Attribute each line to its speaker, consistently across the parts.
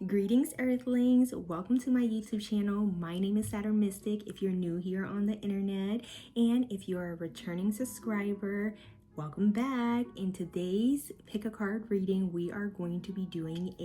Speaker 1: Greetings, Earthlings. Welcome to my YouTube channel. My name is SaturnMystic if you're new here on the internet, and if you're a returning subscriber, welcome back. In today's pick a card reading, we are going to be doing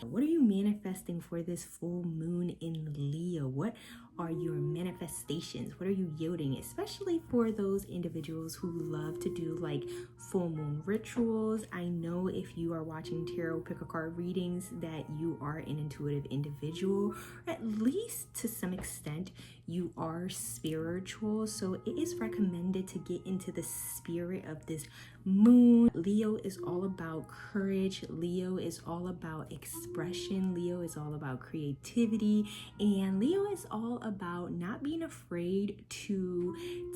Speaker 1: what are you manifesting for this full moon in Leo? What are your manifestations? What are you yielding? Especially for those individuals who love to do like full moon rituals. I know if you are watching tarot pick a card readings that you are an intuitive individual, or at least to some extent you are spiritual. So it is recommended to get into the spirit of this moon. Leo is all about courage. Leo is all about expression. Leo is all about creativity, and Leo is all about not being afraid to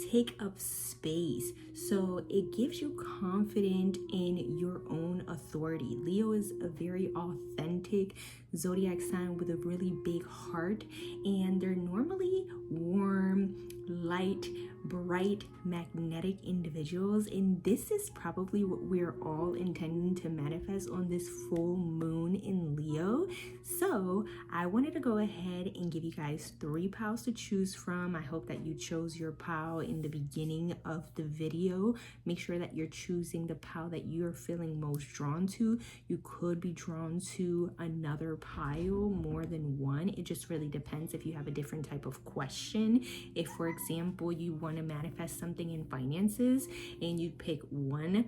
Speaker 1: take up space. So it gives you confidence in your own authority. Leo is a very authentic zodiac sign with a really big heart, and they're normally warm, light, bright, magnetic individuals, and this is probably what we're all intending to manifest on this full moon in Leo. So I wanted to go ahead and give you guys 3 piles to choose from. I hope that you chose your pile in the beginning of the video. Make sure that you're choosing the pile that you're feeling most drawn to. You could be drawn to another pile, more than one. It just really depends if you have a different type of question. If, for example, you want to manifest something in finances and you pick one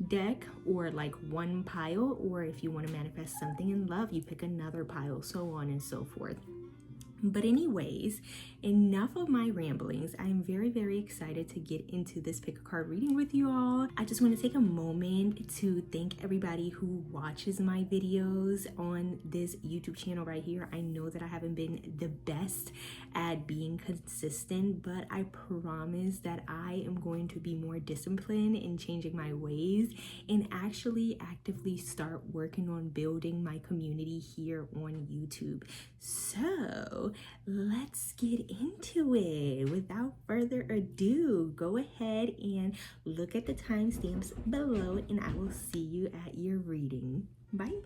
Speaker 1: deck or like one pile, or if you want to manifest something in love, you pick another pile, so on and so forth. But anyways, enough of my ramblings. I'm very excited to get into this pick a card reading with you all. I just want to take a moment to thank everybody who watches my videos on this YouTube channel right here. I know that I haven't been the best at being consistent, but I promise that I am going to be more disciplined in changing my ways and actually actively start working on building my community here on YouTube. So let's get into it. Without further ado, go ahead and look at the timestamps below, and I will see you at your reading. Bye.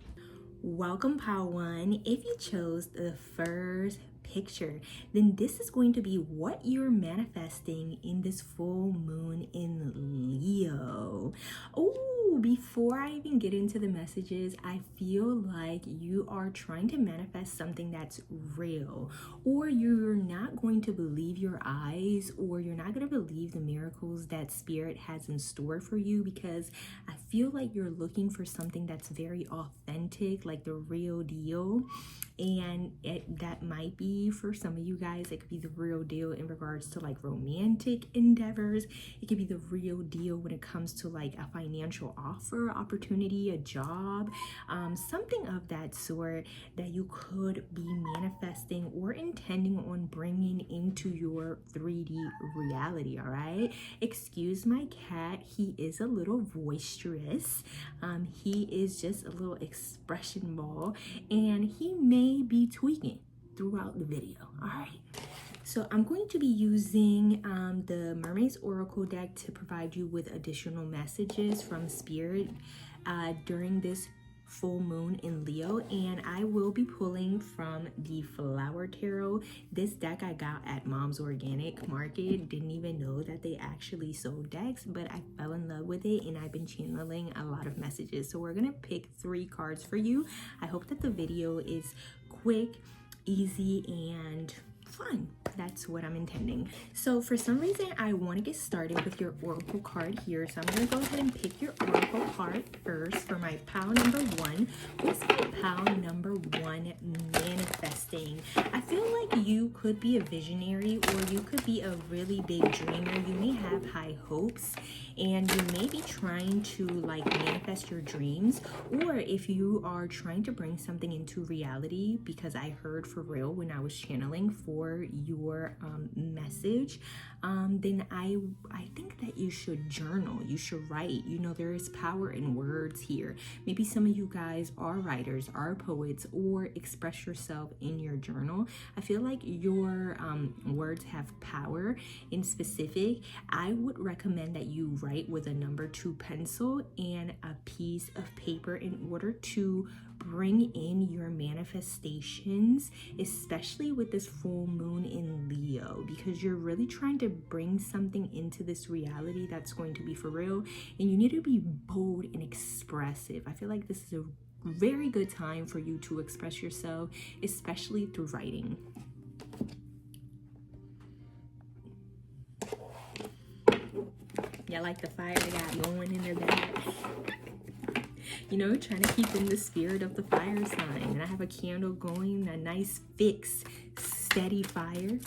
Speaker 1: Welcome, pile 1. If you chose the first picture, then this is going to be what you're manifesting in this full moon in Leo. Oh, before I even get into the messages, I feel like you are trying to manifest something that's real, or you're not going to believe your eyes, or you're not going to believe the miracles that spirit has in store for you, because I feel like you're looking for something that's very authentic, like the real deal. And that might be, for some of you guys, it could be the real deal in regards to like romantic endeavors. It could be the real deal when it comes to like a financial offer, opportunity, a job, something of that sort that you could be manifesting or intending on bringing into your 3D reality. All right, excuse my cat, he is a little boisterous. He is just a little expression ball, and he may be tweaking throughout the video. All right, so I'm going to be using the Mermaid's Oracle deck to provide you with additional messages from Spirit during this full moon in Leo, and I will be pulling from the Flower Tarot. This deck I got at Mom's Organic Market. Didn't even know that they actually sold decks, but I fell in love with it and I've been channeling a lot of messages. So we're gonna pick 3 cards for you. I hope that the video is quick, easy, and fun. That's what I'm intending. So for some reason, I want to get started with your oracle card here. So I'm going to go ahead and pick your oracle card first for my pile number 1. What's my pile number 1 manifesting? I feel like you could be a visionary, or you could be a really big dreamer. You may have high hopes, and you may be trying to like manifest your dreams, or if you are trying to bring something into reality, because I heard for real when I was channeling for your message, then I think that you should journal. You should write. You know, there is power in words here. Maybe some of you guys are writers, are poets, or express yourself in your journal. I feel like your words have power. In specific, I would recommend that you write with a number 2 pencil and a piece of paper in order to bring in your manifestations, especially with this full moon in Leo, because you're really trying to bring something into this reality that's going to be for real, and you need to be bold and expressive. I feel like this is a very good time for you to express yourself, especially through writing. Yeah, like the fire I got going in the back. You know, trying to keep in the spirit of the fire sign. And I have a candle going, a nice fixed, steady fire.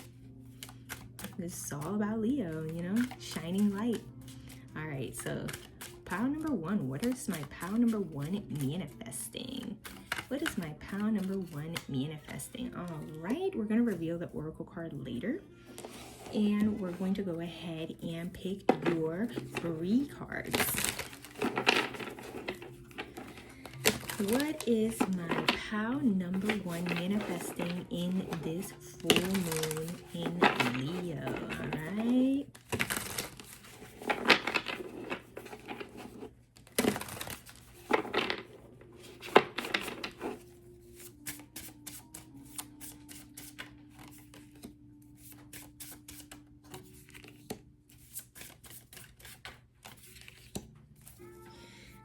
Speaker 1: This is all about Leo, you know, shining light. All right, so pile number one. What is my pile number one manifesting? What is my pile number one manifesting? All right, we're going to reveal the oracle card later. And we're going to go ahead and pick your 3 cards. What is my pile number one manifesting in this full moon in Leo? All right.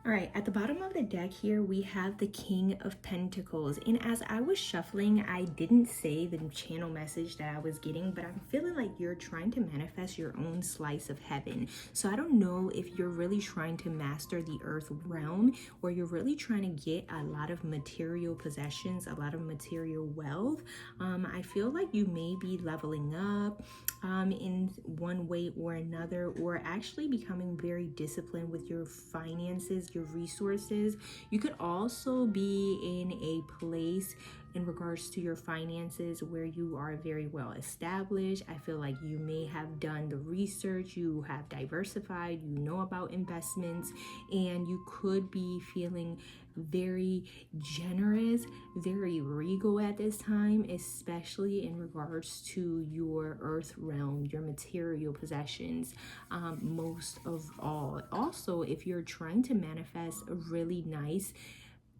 Speaker 1: All right, at the bottom of the deck here, we have the King of Pentacles. And as I was shuffling, I didn't say the channel message that I was getting, but I'm feeling like you're trying to manifest your own slice of heaven. So I don't know if you're really trying to master the earth realm, or you're really trying to get a lot of material possessions, a lot of material wealth. I feel like you may be leveling up in one way or another, or actually becoming very disciplined with your finances, your resources. You could also be in a place in regards to your finances where you are very well established. I feel like you may have done the research, you have diversified, you know about investments, and you could be feeling very generous, very regal at this time, especially in regards to your earth realm, your material possessions, most of all. Also, if you're trying to manifest a really nice,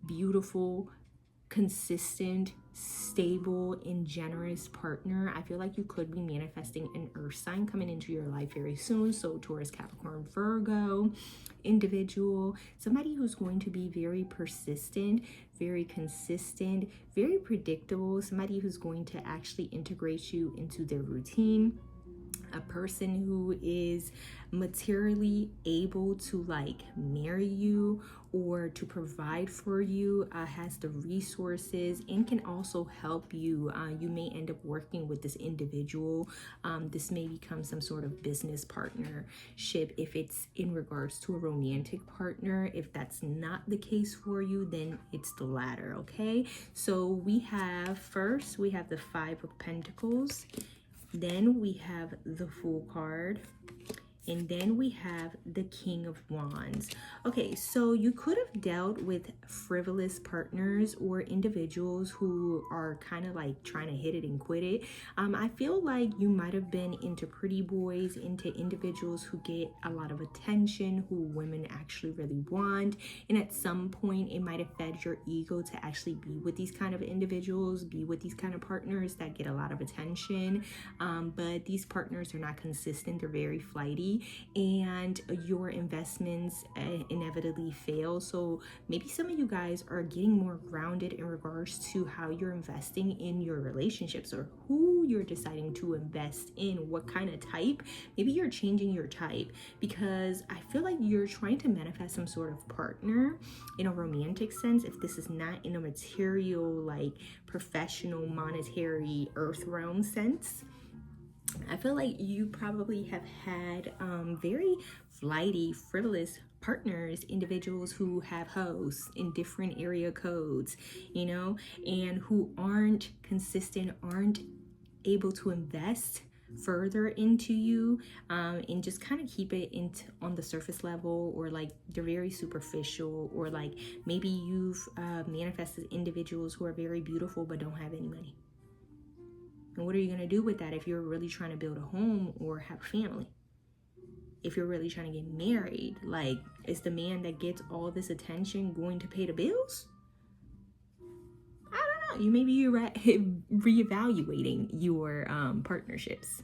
Speaker 1: beautiful, consistent, stable, and generous partner, I feel like you could be manifesting an earth sign coming into your life very soon. So Taurus, Capricorn, Virgo individual, somebody who's going to be very persistent, very consistent, very predictable, somebody who's going to actually integrate you into their routine, a person who is materially able to like marry you or to provide for you, has the resources, and can also help you. You may end up working with this individual. This may become some sort of business partnership if it's in regards to a romantic partner. If that's not the case for you, then it's the latter, okay? So we have, first, we have the 5 of Pentacles. Then we have the Fool card. And then we have the King of Wands. Okay, so you could have dealt with frivolous partners or individuals who are kind of like trying to hit it and quit it. I feel like you might have been into pretty boys, into individuals who get a lot of attention, who women actually really want. And at some point, it might have fed your ego to actually be with these kind of individuals, be with these kind of partners that get a lot of attention. But these partners are not consistent. They're very flighty, and your investments inevitably fail. So maybe some of you guys are getting more grounded in regards to how you're investing in your relationships, or who you're deciding to invest in, what kind of type. Maybe you're changing your type, because I feel like you're trying to manifest some sort of partner in a romantic sense, if this is not in a material, like professional, monetary, earth realm sense. I feel like you probably have had very flighty, frivolous partners, individuals who have hosts in different area codes, you know, and who aren't consistent, aren't able to invest further into you, and just kind of keep it on the surface level, or like they're very superficial, or like maybe you've manifested individuals who are very beautiful but don't have any money. And what are you going to do with that if you're really trying to build a home or have a family? If you're really trying to get married, like, is the man that gets all this attention going to pay the bills? know, you maybe you're reevaluating your partnerships.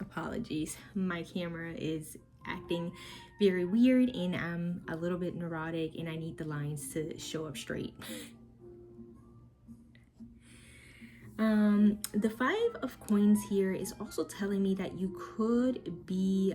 Speaker 1: Apologies, my camera is acting very weird and I'm a little bit neurotic and I need the lines to show up straight. The 5 of coins here is also telling me that you could be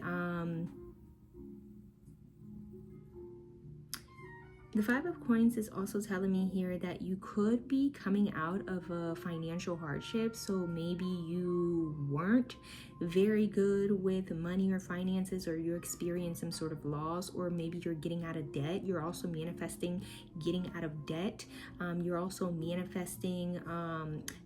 Speaker 1: the 5 of coins is also telling me here that you could be coming out of a financial hardship. So maybe you weren't very good with money or finances, or you experienced some sort of loss, or maybe you're getting out of debt. You're also manifesting getting out of debt. You're also manifesting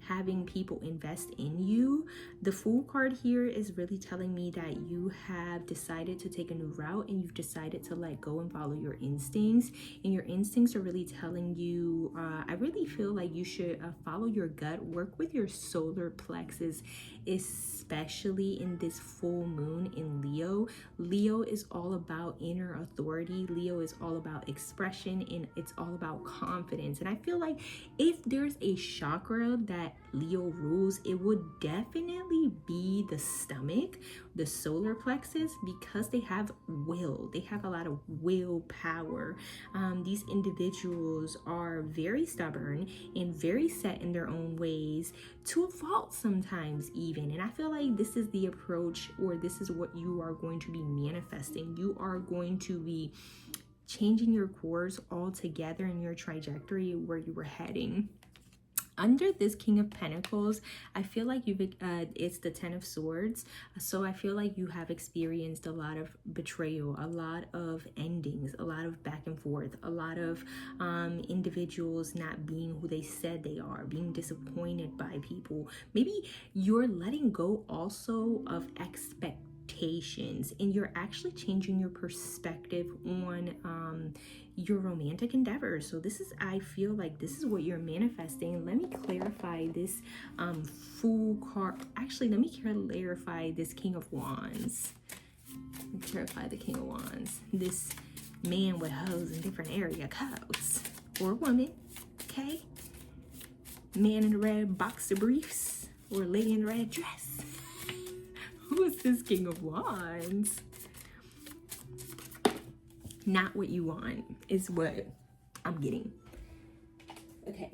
Speaker 1: having people invest in you. The Fool card here is really telling me that you have decided to take a new route and you've decided to let go and follow your instincts. And your instincts are really telling you, I really feel like you should follow your gut, work with your solar plexus, especially in this full moon in Leo. Leo is all about inner authority. Leo is all about expression, and it's all about confidence. And I feel like if there's a chakra that Leo rules, it would definitely be the stomach, the solar plexus, because they have will. They have a lot of willpower. These individuals are very stubborn and very set in their own ways, to a fault sometimes even. And I feel like this is the approach, or this is what you are going to be manifesting. You are going to be changing your course altogether in your trajectory where you were heading. Under this King of Pentacles, I feel like it's the 10 of Swords. So I feel like you have experienced a lot of betrayal, a lot of endings, a lot of back and forth, a lot of individuals not being who they said they are, being disappointed by people. Maybe you're letting go also of expectations, and you're actually changing your perspective on your romantic endeavors. So this is, I feel like this is what you're manifesting. Let me clarify this Fool card. Actually, let me clarify this King of Wands. Let me clarify the King of Wands. This man with hoes in different area codes, or woman, okay? Man in a red boxer briefs, or lady in a red dress. Who is this King of Wands? Not what you want is what I'm getting. Okay,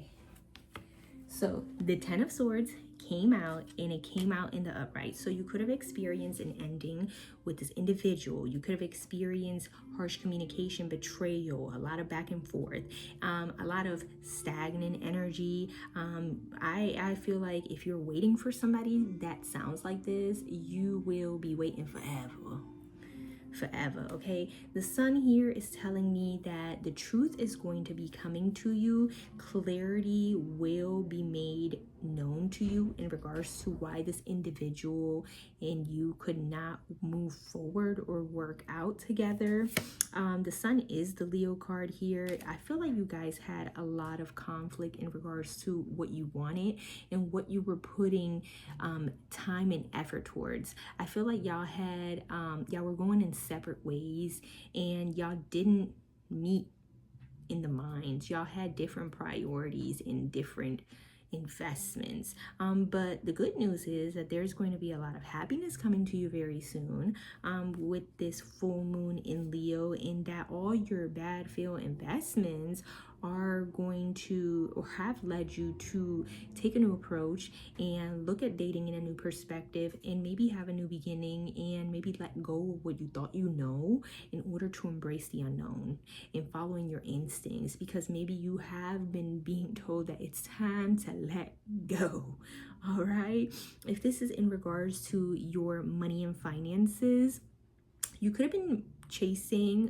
Speaker 1: so the 10 of Swords came out, and it came out in the upright. So you could have experienced an ending with this individual. You could have experienced harsh communication, betrayal, a lot of back and forth, a lot of stagnant energy. I feel like if you're waiting for somebody that sounds like this, you will be waiting forever. Okay? The Sun here is telling me that the truth is going to be coming to you. Clarity will be made known to you in regards to why this individual and you could not move forward or work out together. The Sun is the Leo card here. I feel like you guys had a lot of conflict in regards to what you wanted and what you were putting time and effort towards. I feel like y'all had y'all were going in separate ways, and y'all didn't meet in the minds. Y'all had different priorities and different investments, but the good news is that there's going to be a lot of happiness coming to you very soon with this full moon in Leo, in that all your bad failed investments are going to, or have led you to, take a new approach and look at dating in a new perspective, and maybe have a new beginning, and maybe let go of what you thought you know in order to embrace the unknown and following your instincts, because maybe you have been being told that it's time to let go. All right, if this is in regards to your money and finances, you could have been chasing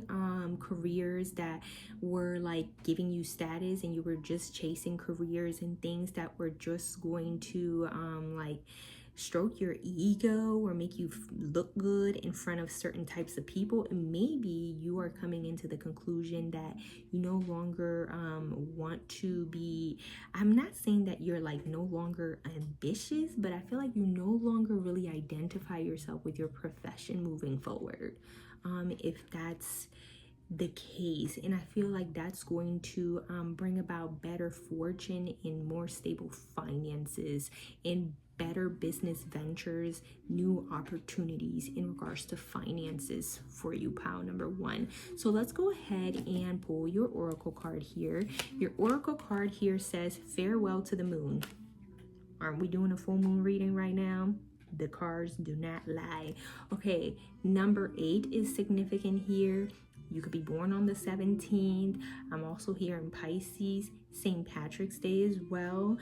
Speaker 1: careers that were like giving you status, and you were just chasing careers and things that were just going to like stroke your ego or make you look good in front of certain types of people. And maybe you are coming into the conclusion that you no longer want to be, I'm not saying that you're like no longer ambitious, but I feel like you no longer really identify yourself with your profession moving forward. If that's the case, and I feel like that's going to bring about better fortune and more stable finances and better business ventures, new opportunities in regards to finances for you, pile number one. So let's go ahead and pull your oracle card here. Your oracle card here says farewell to the moon. Aren't we doing a full moon reading right now? The cards do not lie. Okay, number 8 is significant here. You could be born on the 17th. I'm also here in Pisces, St. Patrick's Day as well.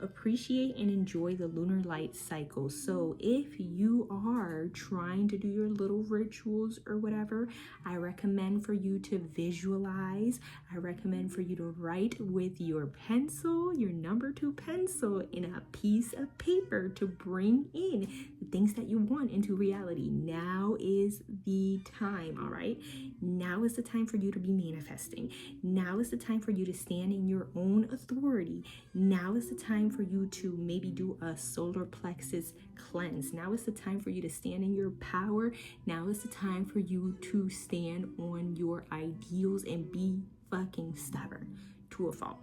Speaker 1: Appreciate and enjoy the lunar light cycle. So if you are trying to do your little rituals or whatever, I recommend for you to visualize. I recommend for you to write with your pencil, your number 2 pencil, in a piece of paper to bring in the things that you want into reality. Now is the time, all right? Now is the time for you to be manifesting. Now is the time for you to stand in your own authority. Now is the time for you to maybe do a solar plexus cleanse. Now is the time for you to stand in your power. Now is the time for you to stand on your ideals and be fucking stubborn to a fault.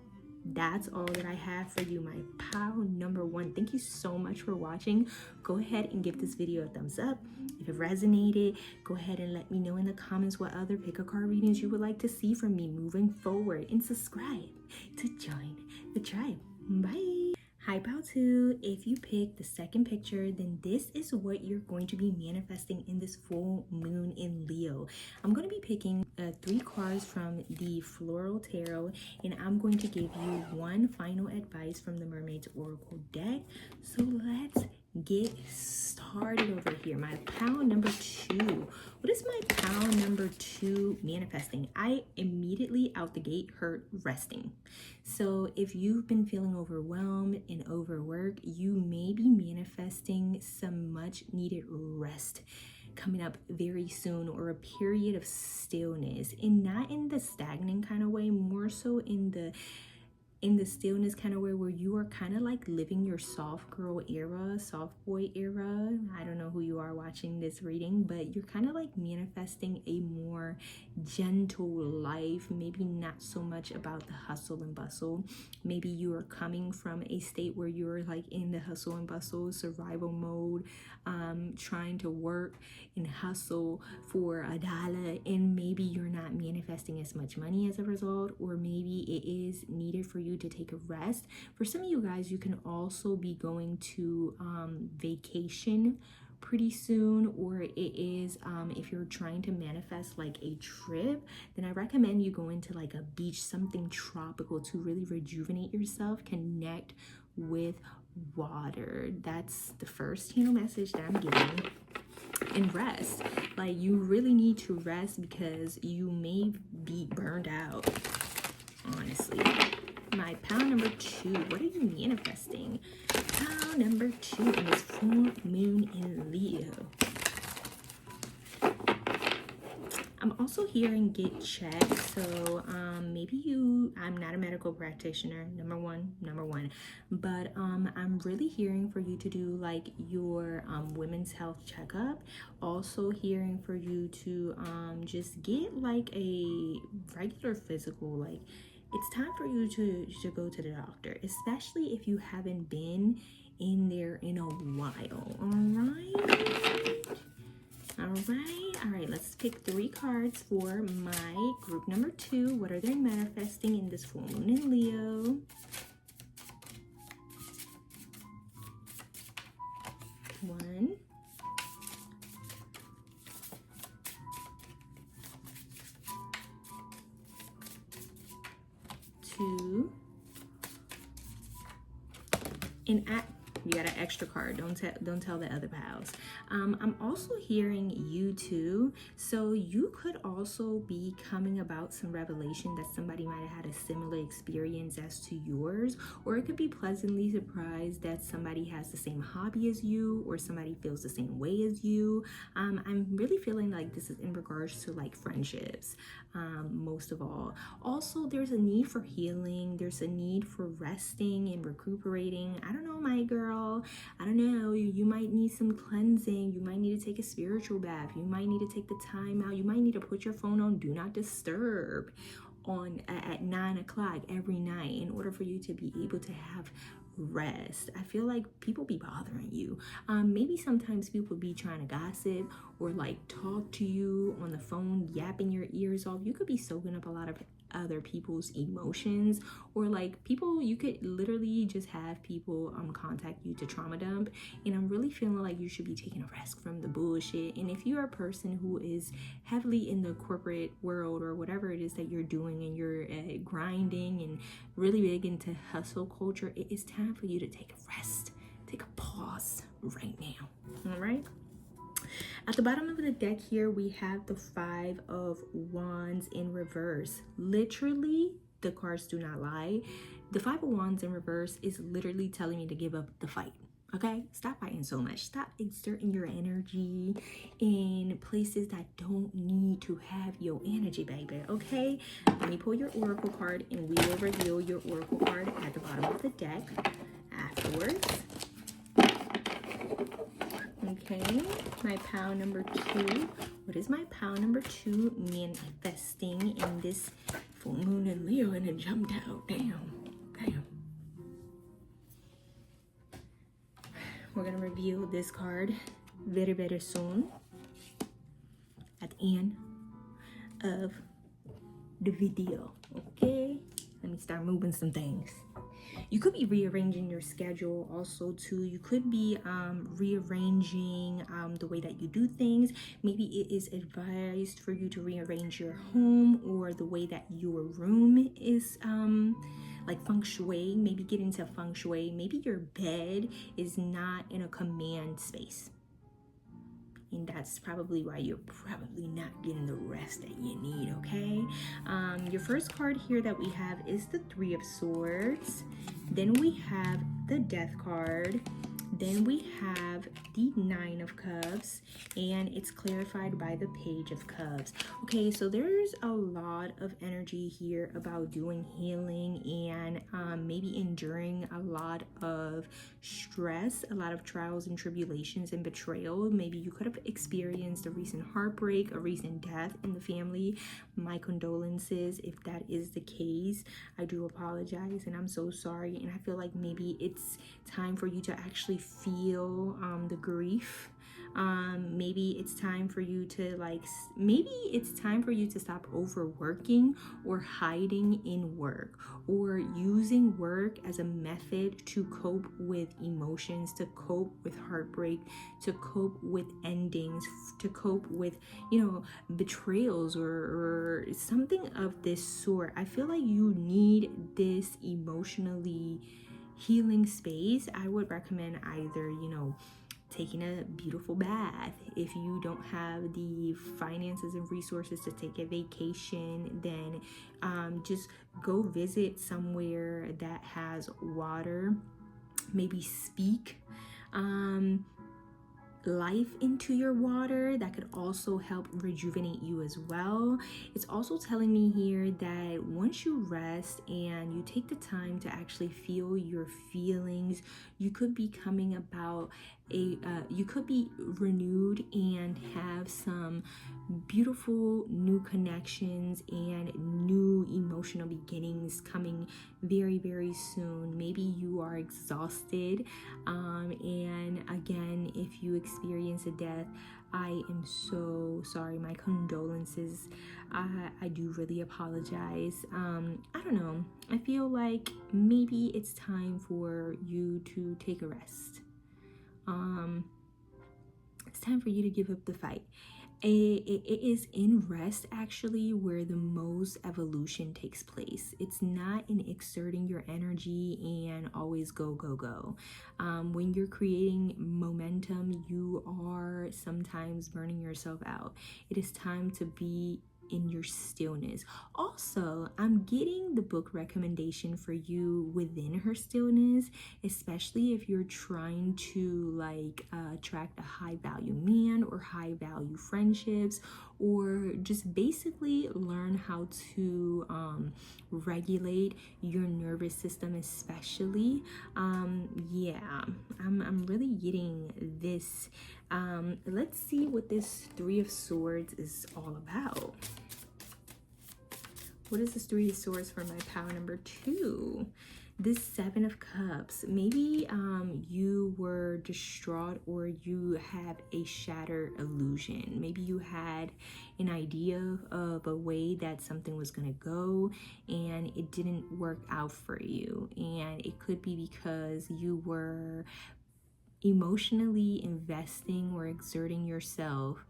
Speaker 1: That's all that I have for you, my pile number 1. Thank you so much for watching. Go ahead and give this video a thumbs up. If it resonated, go ahead and let me know in the comments what other pick a card readings you would like to see from me moving forward, and subscribe to join the tribe. Bye. Hi, pile 2. If you pick the second picture, then this is what you're going to be manifesting in this full moon in Leo. I'm going to be picking 3 cards from the Floral Tarot, and I'm going to give you one final advice from the Mermaid's Oracle deck. So let's get started over here. My pile number 2. What is my pile number 2 manifesting? I immediately out the gate heard resting. So if you've been feeling overwhelmed and overworked, you may be manifesting some much needed rest coming up very soon, or a period of stillness, and not in the stagnant kind of way, more so in the stillness kind of way where you are kind of like living your soft girl era, soft boy era. I don't know who you are watching this reading, but you're kind of like manifesting a more gentle life, maybe not so much about the hustle and bustle. Maybe you are coming from a state where you're like in the hustle and bustle survival mode, trying to work and hustle for a dollar, and maybe you're not manifesting as much money as a result, or maybe it is needed for you to take a rest. For some of you guys, you can also be going to vacation pretty soon, or it is if you're trying to manifest like a trip, then I recommend you go into like a beach, something tropical, to really rejuvenate yourself, connect with water. That's the first message that I'm giving. And rest, like you really need to rest because you may be burned out, honestly. My pile number 2, what are you manifesting? Pile number 2 in this full moon in Leo. I'm also hearing get checked. So maybe I'm not a medical practitioner, number one, but I'm really hearing for you to do like your women's health checkup. Also hearing for you to just get like a regular physical. Like it's time for you to go to the doctor, especially if you haven't been in there in a while. All right, let's pick 3 cards for my group number 2. What are they manifesting in this full moon in Leo? One, 2, and you got an extra card. Don't tell the other pals. I'm also hearing you too. So you could also be coming about some revelation that somebody might have had a similar experience as to yours, or it could be pleasantly surprised that somebody has the same hobby as you, or somebody feels the same way as you. I'm really feeling like this is in regards to like friendships, most of all. Also, there's a need for healing. There's a need for resting and recuperating. I don't know, my girl. girl. I don't know, you might need some cleansing. You might need to take a spiritual bath. You might need to take the time out. You might need to put your phone on do not disturb on at 9 o'clock every night in order for you to be able to have rest. I feel like people be bothering you. Maybe sometimes people be trying to gossip or like talk to you on the phone, yapping your ears off. You could be soaking up a lot of other people's emotions, or like people, you could literally just have people contact you to trauma dump. And I'm really feeling like you should be taking a rest from the bullshit. And if you're a person who is heavily in the corporate world or whatever it is that you're doing, and you're grinding and really big into hustle culture, it is time for you to take a rest, take a pause right now. All right. At the bottom of the deck here, we have the 5 of Wands in reverse. Literally, the cards do not lie. The 5 of Wands in reverse is literally telling me to give up the fight. Okay? Stop fighting so much. Stop exerting your energy in places that don't need to have your energy, baby. Okay? Let me pull your oracle card and we will reveal your oracle card at the bottom of the deck afterwards. Okay, my pile number 2. What is my pile number 2 manifesting in this full moon in Leo? And it jumped out. Damn. We're going to reveal this card very, very soon at the end of the video. Okay, let me start moving some things. You could be rearranging your schedule also too. You could be rearranging the way that you do things. Maybe it is advised for you to rearrange your home or the way that your room is like feng shui. Maybe get into feng shui. Maybe your bed is not in a command space. And that's probably why you're probably not getting the rest that you need, okay? Your first card here that we have is the 3 of Swords. Then we have the Death card. Then we have the 9 of Cups, and it's clarified by the Page of Cups. Okay, so there's a lot of energy here about doing healing and maybe enduring a lot of stress, a lot of trials and tribulations and betrayal. Maybe you could have experienced a recent heartbreak, a recent death in the family. My condolences if that is the case. I do apologize and I'm so sorry, and I feel like maybe it's time for you to actually feel the grief. Maybe it's time for you to stop overworking or hiding in work, or using work as a method to cope with emotions, to cope with heartbreak, to cope with endings, to cope with, betrayals or something of this sort. I feel like you need this emotionally healing space. I would recommend either, taking a beautiful bath. If you don't have the finances and resources to take a vacation, then just go visit somewhere that has water. Maybe speak life into your water. That could also help rejuvenate you as well. It's also telling me here that once you rest and you take the time to actually feel your feelings, you could be coming about you could be renewed and have some beautiful new connections and new emotional beginnings coming very, very soon. Maybe you are exhausted, and again, if you experience a death, I am so sorry. My condolences. I do really apologize. I don't know. I feel like maybe it's time for you to take a rest. It's time for you to give up the fight. It is in rest actually where the most evolution takes place. It's not in exerting your energy and always go. When you're creating momentum, you are sometimes burning yourself out. It is time to be in your stillness. Also, I'm getting the book recommendation for you within her stillness, especially if you're trying to like attract a high value man or high value friendships, or just basically learn how to regulate your nervous system, especially. Yeah, I'm really getting this. Let's see what this Three of Swords is all about. What is this Three of Swords for my pile number 2? This Seven of Cups. Maybe you were distraught, or you have a shattered illusion. Maybe you had an idea of a way that something was going to go and it didn't work out for you. And it could be because you were emotionally investing or exerting yourself,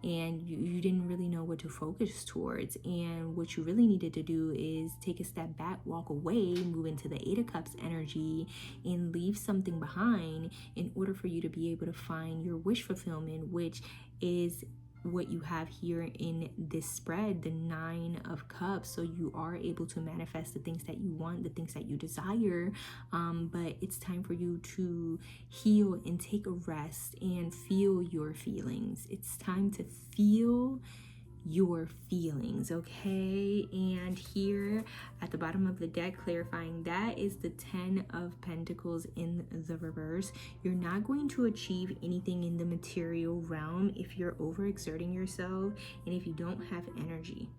Speaker 1: and you didn't really know what to focus towards. And what you really needed to do is take a step back, walk away, move into the Eight of Cups energy, and leave something behind in order for you to be able to find your wish fulfillment, which is what you have here in this spread, the Nine of Cups. So you are able to manifest the things that you want, the things that you desire, but it's time for you to heal and take a rest and feel your feelings. It's time to feel your feelings, okay? And here at the bottom of the deck, clarifying that, is the Ten of Pentacles in the reverse. You're not going to achieve anything in the material realm if you're overexerting yourself and if you don't have energy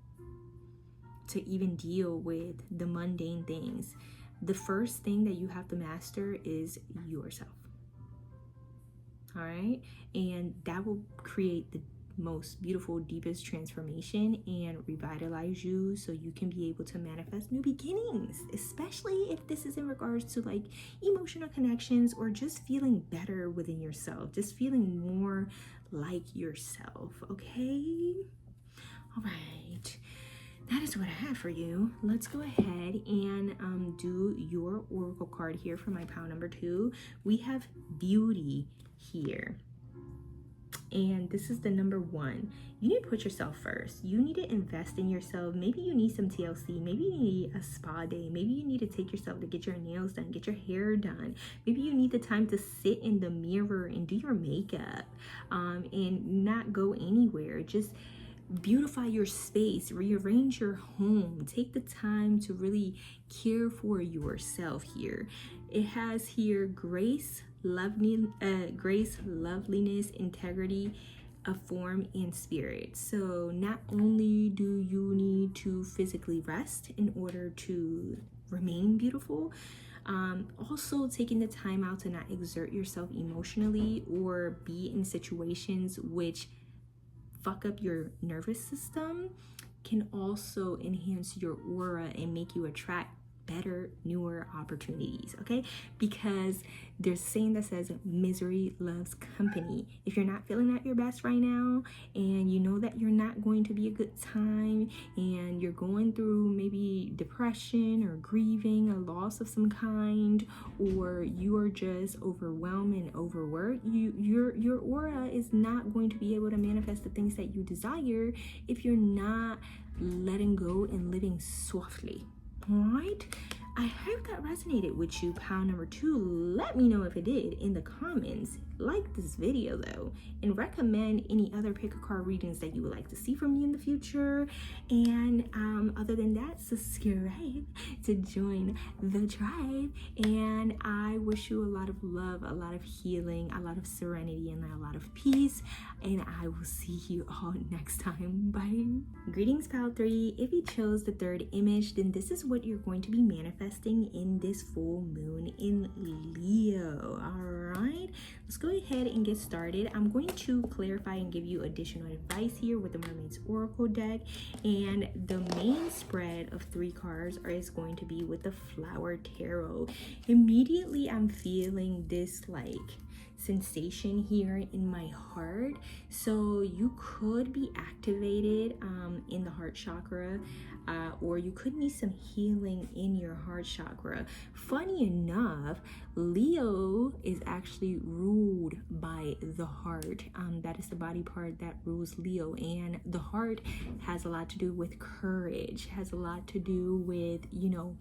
Speaker 1: to even deal with the mundane things. The first thing that you have to master is yourself, all right? And that will create the most beautiful, deepest transformation and revitalize you, so you can be able to manifest new beginnings, especially if this is in regards to like emotional connections or just feeling better within yourself, just feeling more like yourself, okay? All right, that is what I have for you. Let's go ahead and do your oracle card here for my pile number 2. We have beauty here. And this is the number 1. You need to put yourself first. You need to invest in yourself. Maybe you need some TLC. Maybe you need a spa day. Maybe you need to take yourself to get your nails done, get your hair done. Maybe you need the time to sit in the mirror and do your makeup, and not go anywhere. Just beautify your space, rearrange your home, take the time to really care for yourself here. It has here grace, loveliness, integrity of form and spirit. So not only do you need to physically rest in order to remain beautiful, also taking the time out to not exert yourself emotionally or be in situations which fuck up your nervous system can also enhance your aura and make you attract better, newer opportunities, okay? Because there's a saying that says misery loves company. If you're not feeling at your best right now, and you know that you're not going to be a good time, and you're going through maybe depression or grieving a loss of some kind, or you are just overwhelmed and overworked, your aura is not going to be able to manifest the things that you desire if you're not letting go and living softly. All right, I hope that resonated with you, pile number 2. Let me know if it did in the comments. Like this video though, and recommend any other pick a card readings that you would like to see from me in the future. And other than that, subscribe to join the tribe. And I wish you a lot of love, a lot of healing, a lot of serenity, and a lot of peace. And I will see you all next time. Bye. Greetings, pile 3. If you chose the 3rd image, then this is what you're going to be manifesting in this full moon in Leo. All right, let's go ahead and get started. I'm going to clarify and give you additional advice here with the Mermaid's Oracle deck, and the main spread of 3 cards is going to be with the Flower Tarot. Immediately I'm feeling this like sensation here in my heart, so you could be activated in the heart chakra. or you could need some healing in your heart chakra. Funny enough, Leo is actually ruled by the heart. That is the body part that rules Leo, and the heart has a lot to do with courage, has a lot to do with, you know,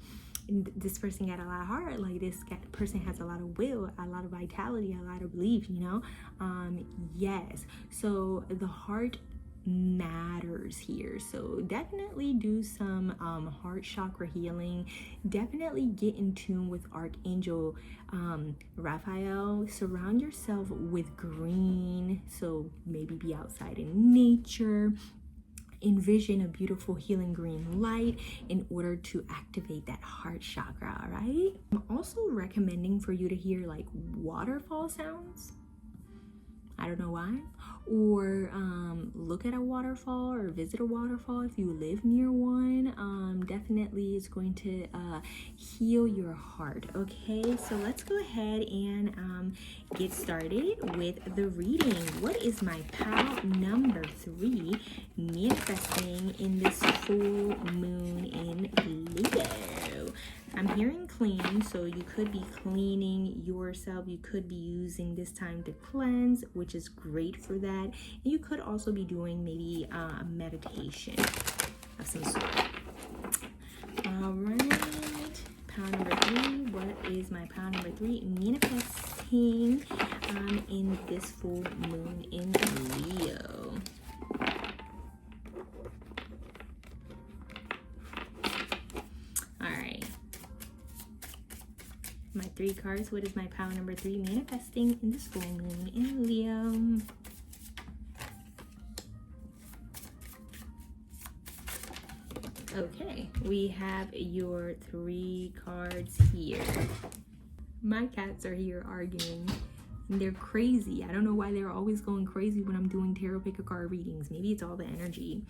Speaker 1: this person got a lot of heart, like this person has a lot of will, a lot of vitality, a lot of belief, you know. Yes, so the heart matters here. So definitely do some heart chakra healing. Definitely get in tune with Archangel Raphael. Surround yourself with green, so maybe be outside in nature. Envision a beautiful healing green light in order to activate that heart chakra. All right, I'm also recommending for you to hear like waterfall sounds. I don't know why. Or look at a waterfall or visit a waterfall if you live near one. Definitely is going to heal your heart. Okay, so let's go ahead and get started with the reading. What is my pile number 3 manifesting in this full moon in Leo? I'm hearing clean, so you could be cleaning yourself. You could be using this time to cleanse, which is great for that. And you could also be doing maybe a meditation of some sort. All right, pile number 3. What is my pile number 3 manifesting in this full moon in Leo? My 3 cards. What is my pile number 3 manifesting in this full moon in Leo? Okay, we have your 3 cards here. My cats are here arguing. And they're crazy. I don't know why they're always going crazy when I'm doing tarot pick a card readings. Maybe it's all the energy.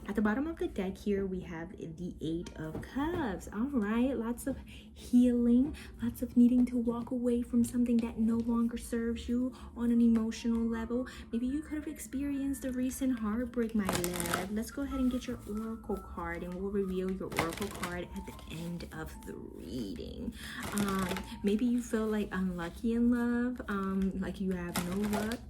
Speaker 1: At the bottom of the deck here, we have the 8 of Cups. All right, lots of healing, lots of needing to walk away from something that no longer serves you on an emotional level. Maybe you could have experienced a recent heartbreak, my love. Let's go ahead and get your oracle card, and we'll reveal your oracle card at the end of the reading. Maybe you feel like unlucky in love, like you have no luck.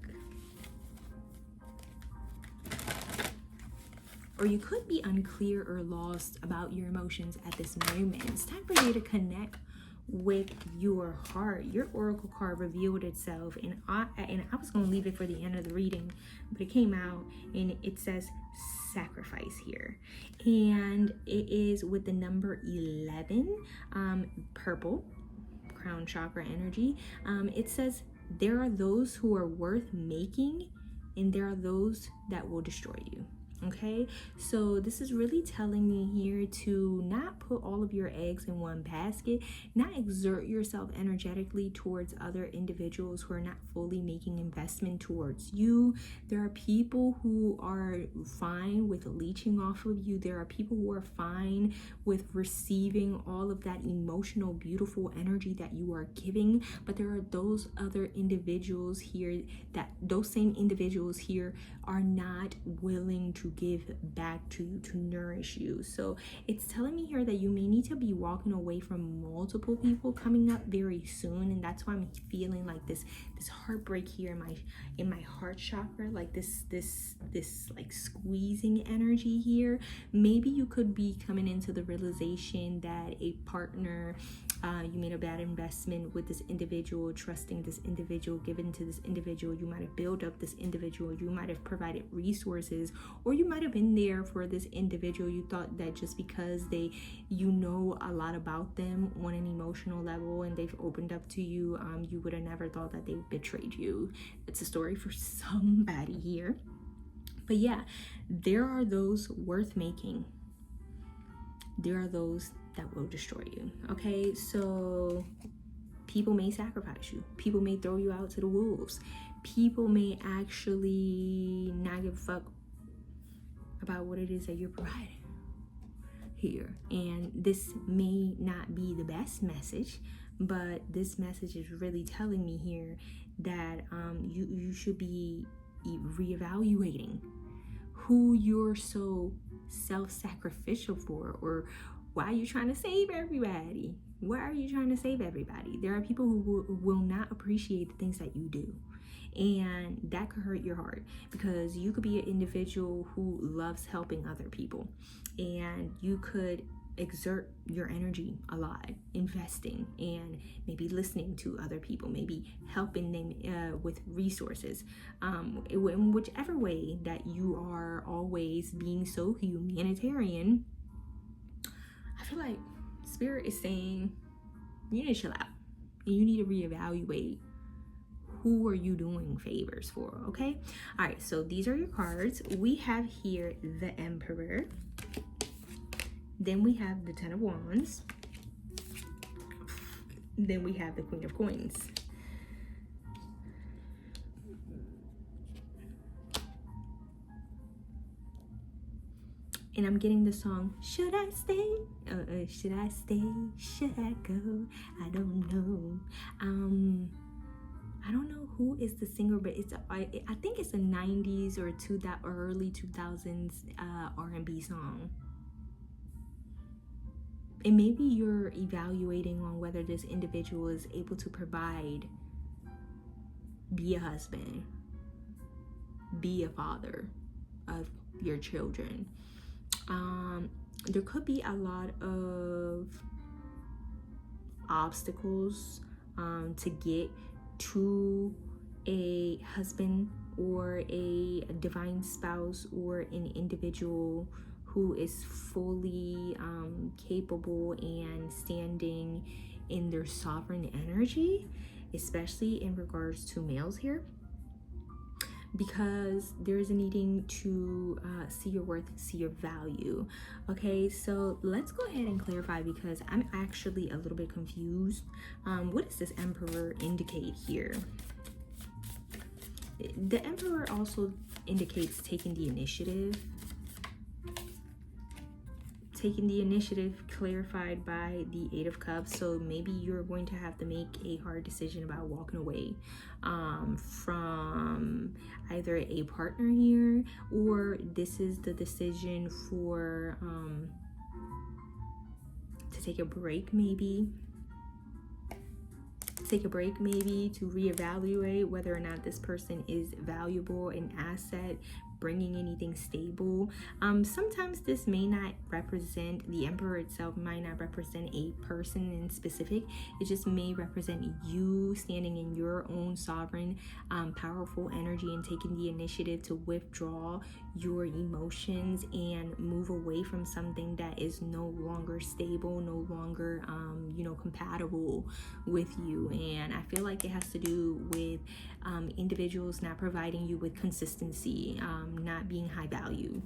Speaker 1: Or you could be unclear or lost about your emotions at this moment. It's time for you to connect with your heart. Your oracle card revealed itself, and I was going to leave it for the end of the reading, but it came out and it says sacrifice here, and it is with the number 11, purple, crown chakra energy. It says there are those who are worth making, and there are those that will destroy you. Okay, so this is really telling me here to not put all of your eggs in one basket, not exert yourself energetically towards other individuals who are not fully making investment towards you. There are people who are fine with leeching off of you. There are people who are fine with receiving all of that emotional, beautiful energy that you are giving. But there are those other individuals here that those same individuals here are not willing to give back to you, to nourish you. So it's telling me here that you may need to be walking away from multiple people coming up very soon, and that's why I'm feeling like this heartbreak here in my heart chakra, like this like squeezing energy here. Maybe you could be coming into the realization that a partner, you made a bad investment with this individual, trusting this individual, giving to this individual. You might have built up this individual, you might have provided resources, or you might have been there for this individual. You thought that just because you know a lot about them on an emotional level and they've opened up to you, you would have never thought that they betrayed you. It's a story for somebody here. But yeah, there are those worth making. There are those that will destroy you. Okay, so people may sacrifice you. People may throw you out to the wolves. People may actually not give a fuck about what it is that you're providing here. And this may not be the best message, but this message is really telling me here that you should be reevaluating who you're so self-sacrificial for? Or why are you trying to save everybody? Why are you trying to save everybody? There are people who will not appreciate the things that you do. And that could hurt your heart, because you could be an individual who loves helping other people, and you could exert your energy a lot, investing and maybe listening to other people, maybe helping them with resources, in whichever way that you are always being so humanitarian. I feel like Spirit is saying you need to chill out and you need to reevaluate who are you doing favors for, okay? All right, so these are your cards. We have here the Emperor. Then we have the Ten of Wands. Then we have the Queen of Coins. And I'm getting the song, should I stay? Should I stay? Should I go? I don't know. I don't know who is the singer, but I think it's a 90s or early 2000s R&B song. And maybe you're evaluating on whether this individual is able to provide, be a husband, be a father of your children. There could be a lot of obstacles to get to a husband or a divine spouse or an individual who is fully capable and standing in their sovereign energy, especially in regards to males here, because there's a needing to see your worth, see your value. Okay, so let's go ahead and clarify, because I'm actually a little bit confused. What does this Emperor indicate here? The Emperor also indicates taking the initiative. Taking the initiative clarified by the Eight of Cups. So maybe you're going to have to make a hard decision about walking away from either a partner here, or this is the decision for to take a break, maybe to reevaluate whether or not this person is valuable, an asset, bringing anything stable. Sometimes this may not represent, the Emperor itself might not represent a person in specific. It just may represent you standing in your own sovereign, powerful energy and taking the initiative to withdraw your emotions and move away from something that is no longer stable, no longer compatible with you. And I feel like it has to do with individuals not providing you with consistency, not being high value.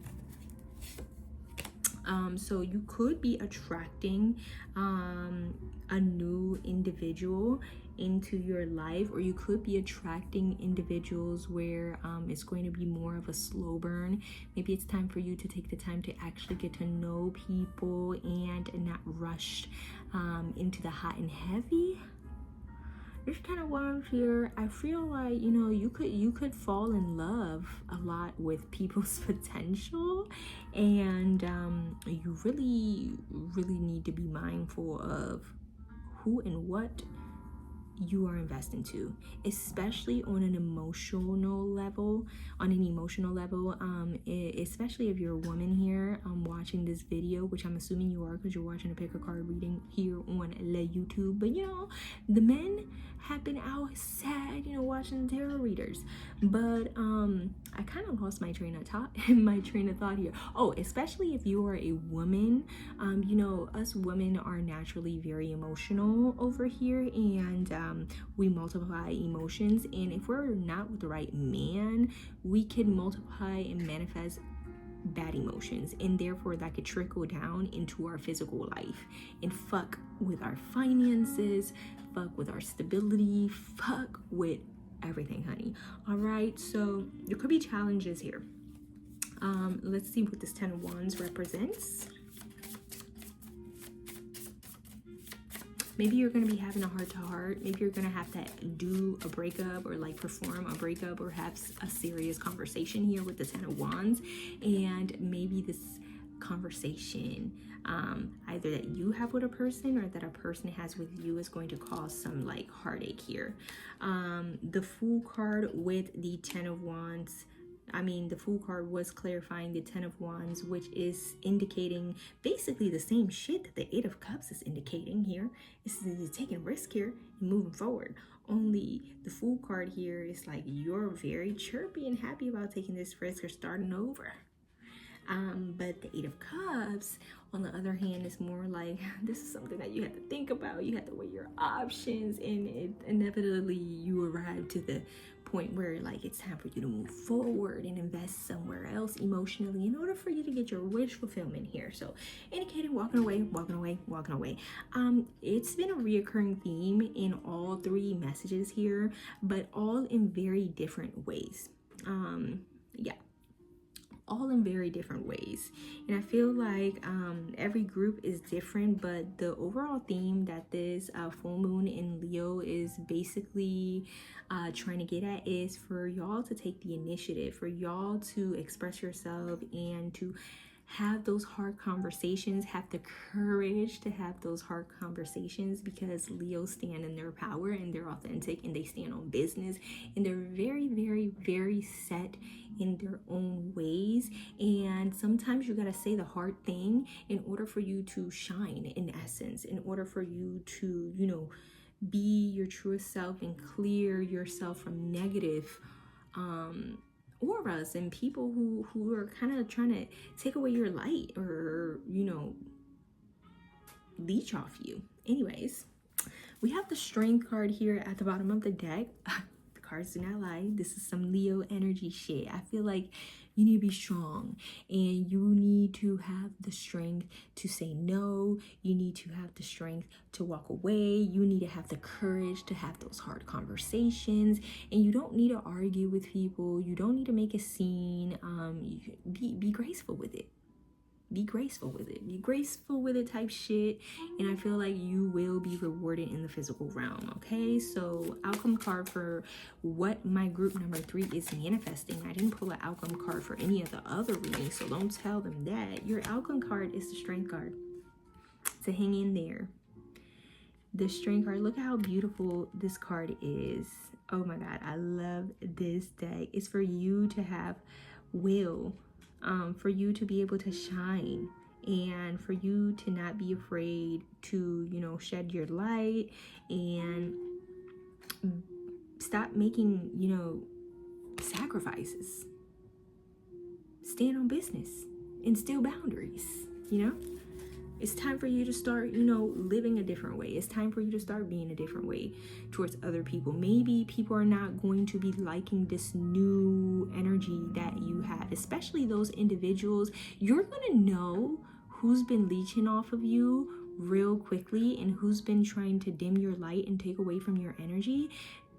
Speaker 1: So you could be attracting a new individual into your life, or you could be attracting individuals where it's going to be more of a slow burn. Maybe it's time for you to take the time to actually get to know people and not rush into the hot and heavy. There's kind of Wands here. I feel like you could fall in love a lot with people's potential, and you really need to be mindful of who and what you are investing to, especially on an emotional level. Especially if you're a woman here watching this video, which I'm assuming you are, because you're watching a pick a card reading here on YouTube. But the men have been out sad, watching the tarot readers. But I kind of lost my train of thought here. Oh, especially if you are a woman, us women are naturally very emotional over here, and we multiply emotions. And if we're not with the right man, we can multiply and manifest bad emotions, and therefore that could trickle down into our physical life and fuck with our finances, fuck with our stability, fuck with everything, honey. All right, so there could be challenges here. Let's see what this Ten of Wands represents. Maybe you're going to be having a heart-to-heart. Maybe you're going to have to do a breakup, or perform a breakup, or have a serious conversation here with the Ten of Wands. And maybe this conversation, either that you have with a person or that a person has with you, is going to cause some like heartache here. The Fool card with the Ten of Wands. The Fool card was clarifying the Ten of Wands, which is indicating basically the same shit that the Eight of Cups is indicating here. It's taking risk here and moving forward. Only the Fool card here is like you're very chirpy and happy about taking this risk or starting over. But the Eight of Cups, on the other hand, is more like this is something that you have to think about. You have to weigh your options, and inevitably you arrive to the point where like it's time for you to move forward and invest somewhere else emotionally in order for you to get your wish fulfillment here. So indicating walking away. It's been a reoccurring theme in all three messages here, but all in very different ways. All in very different ways. And I feel like every group is different, but the overall theme that this full moon in Leo is basically trying to get at is for y'all to take the initiative, for y'all to express yourself and to have those hard conversations, have the courage to have those hard conversations, because Leos stand in their power and they're authentic and they stand on business and they're very, very, very set in their own ways. And sometimes you gotta say the hard thing in order for you to shine, in essence, in order for you to, be your truest self and clear yourself from negative auras and people who are kind of trying to take away your light or leech off you. Anyways, we have the Strength card here at the bottom of the deck. The cards do not lie. This is some Leo energy shit. I feel like you need to be strong and you need to have the strength to say no. You need to have the strength to walk away. You need to have the courage to have those hard conversations, and you don't need to argue with people. You don't need to make a scene. Be graceful with it. Be graceful with it. Be graceful with it type shit. And I feel like you will be rewarded in the physical realm. Okay, so outcome card for what my group number 3 is manifesting. I didn't pull an outcome card for any of the other readings, so don't tell them that. Your outcome card is the Strength card. So hang in there. The Strength card, look at how beautiful this card is. Oh my God, I love this deck. It's for you to have will. For you to be able to shine, and for you to not be afraid to, shed your light and stop making, sacrifices. Stand on business, instill boundaries, It's time for you to start, living a different way. It's time for you to start being a different way towards other people. Maybe people are not going to be liking this new energy that you have, especially those individuals. You're going to know who's been leeching off of you real quickly and who's been trying to dim your light and take away from your energy.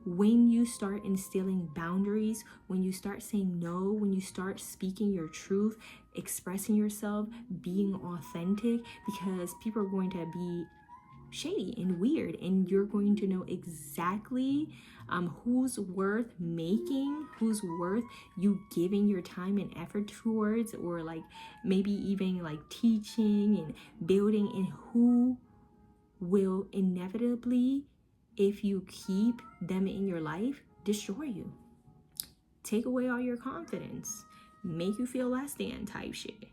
Speaker 1: When you start instilling boundaries, when you start saying no, when you start speaking your truth, expressing yourself, being authentic, because people are going to be shady and weird, and you're going to know exactly who's worth making, who's worth you giving your time and effort towards, or like maybe even like teaching and building, and who will inevitably, if you keep them in your life, destroy you, take away all your confidence, make you feel less than type shit.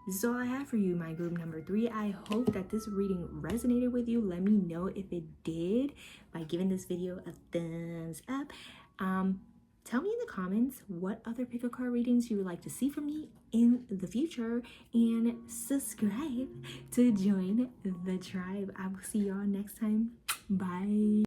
Speaker 1: This is all I have for you, my group number 3. I hope that this reading resonated with you. Let me know if it did by giving this video a thumbs up. Tell me in the comments what other pick a card readings you would like to see from me in the future, and subscribe to join the tribe. I will see y'all next time. Bye.